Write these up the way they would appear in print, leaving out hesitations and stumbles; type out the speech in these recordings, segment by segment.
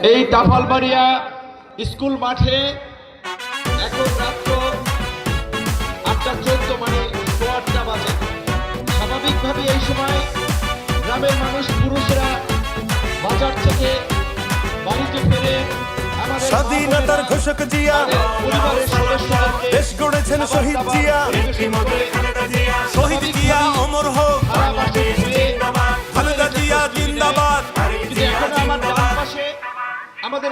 এই টাফালবাড়িয়া স্কুল মাঠে এখন রাত্র 8:14 মানে 8:15 বাজে। স্বাভাবিকভাবে এই সময় গ্রামের মানুষ পুরুষরা বাজার থেকে বাড়িতে ফেরে স্বাধীনতার ঘোষক জিয়া পরিবারের সদস্যদেরকে দেশ গড়েছেন শহীদ জিয়া, শহীদ জিয়া অমর হোক, খালেদা জিয়া জিন্দাবাদ।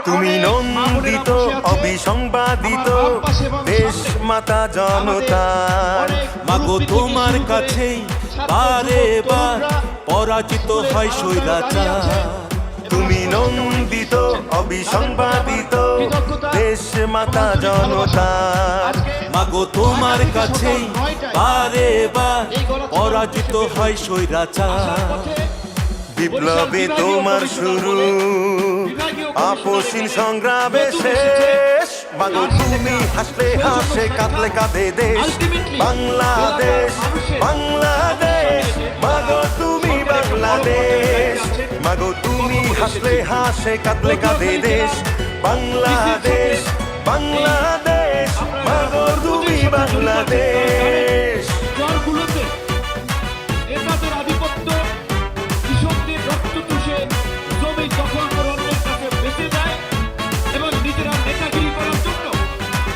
তুমি নন্দিত অবিসংবাদিত দেশ মাতা জনতার, মাগো তোমার কাছেই বারে বার পরাজিত হয় স্বৈরাচার। তুমি নন্দিত অবিসংবাদিত দেশ মাতা জনতার, মাগো তোমার কাছেই বারে বার পরাজিত হয় স্বৈরাচার। বিপ্লবে তোমার শুরু, আপসীন সংগ্রামে শেষ, মাগো তুমি হাসলে হাসে কাঁদলে কাঁদে দেশ বাংলাদেশ, বাংলাদেশ, মাগো তুমি বাংলাদেশ, মাগো তুমি হাসলে হাসে কাঁদলে কাঁদে দেশ বাংলাদেশ, বাংলাদেশ, মাগো তুমি বাংলাদেশ। নেতাদের আধিপত্য কৃষকদের রক্ত চুষে জমি দখল করে অন্যের কাছে বেঁচে যায় এবং নিজেরা নেতাগিরি করার জন্য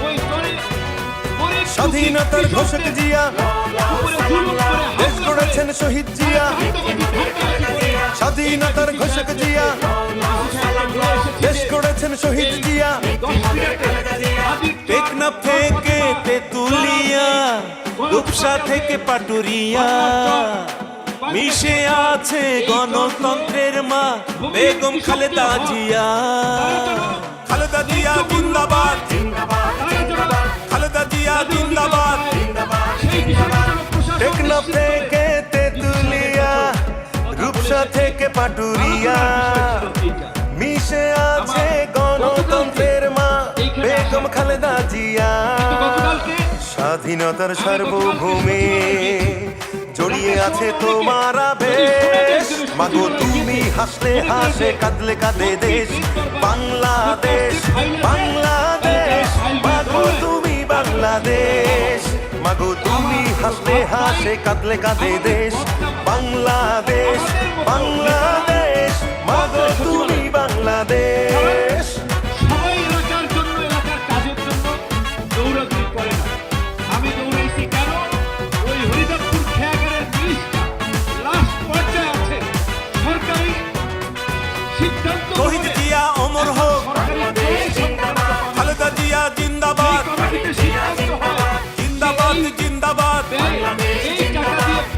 ওই দলে স্বাধীনতার ঘোষক জিয়া দেশ গড়েছেন শহীদ জিয়া, স্বাধীনতার ঘোষক জিয়া দেশ গড়েছেন শহীদ জিয়া। টেকনাফ থেকে তেতুলিয়া, রূপসা থেকে পাটুরিয়া, মিশে আছে গণতন্ত্রের মা বেগম খালেদা জিয়া। খালেদা জিয়া জিন্দাবাদ, খালেদা জিয়া জিন্দাবাদ। টেকনাফ থেকে তেতুলিয়া, রূপসা থেকে পাটুরিয়া, মিশে আছে গণতন্ত্রের মা বেগম খালেদা জিয়া। স্বাধীনতার সার্বভৌমে জড়িয়ে আছে তোমার আবেশ, মাগো তুমি হাসলে হাসে কাঁদলে কাঁদে দেশ বাংলাদেশ, বাংলাদেশ, মাগো তুমি বাংলাদেশ, মাগো তুমি হাসলে হাসে কাঁদলে কাঁদে দেশ বাংলাদেশ, বাংলাদেশ, মাগো তুমি বাংলাদেশ। সবাই এলাকার জন্য, এলাকার কাজের জন্য দৌড়াদৌড়ি করে না। আমি দৌড়াইছি কেন? ওই হরিদাসপুর খেয়াঘাটের ব্রিজটা লাস্ট পর্যায়ে আছে। সরকারি সিদ্ধান্ত শহীদ জিয়া অমর হোক, খালেদা জিয়া জিন্দাবাদ, জিন্দাবাদ, জিন্দাবাদ,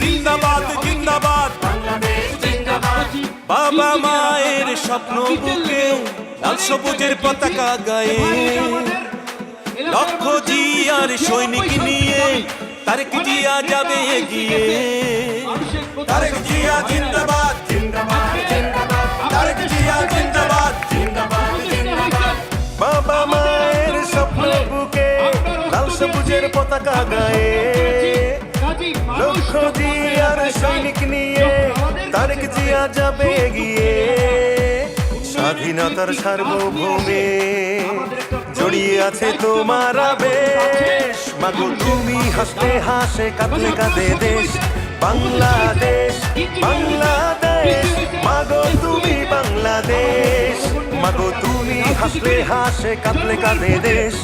জিন্দাবাদ, জিন্দাবাদ। বাবা মায়ের স্বপ্ন বুকে লাল সবুজের পতাকা গায়ে, লক্ষ জিয়ার সৈনিক নিয়ে তারেক জিয়া যাবে এগিয়ে। তারেক জিয়া জিন্দাবাদ, তারেক জিয়া জিন্দাবাদ, বাবা মায়ের স্বপ্ন বুকে লাল সবুজের পতাকা গায়ে, লক্ষ জিয়ার সৈনিক নিয়ে তারেক জিয়া যাবে এগিয়ে। স্বাধীনতার সার্বভৌমে জড়িয়ে আছে তোমার আবেশ, মাগো তুমি হাসলে হাসে কাঁদলে কাঁদে দেশ বাংলাদেশ, বাংলাদেশ, মাগো তুমি বাংলাদেশ, মাগো তুমি হাসলে হাসে কাঁদলে কাঁদে দেশ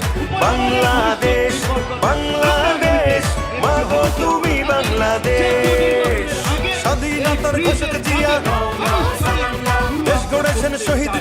বাংলাদেশ, বাংলাদেশ, মাগো তুমি বাংলাদেশ। স্বাধীনতার ঘোষক জিয়া দেশ গড়েছেন শহীদ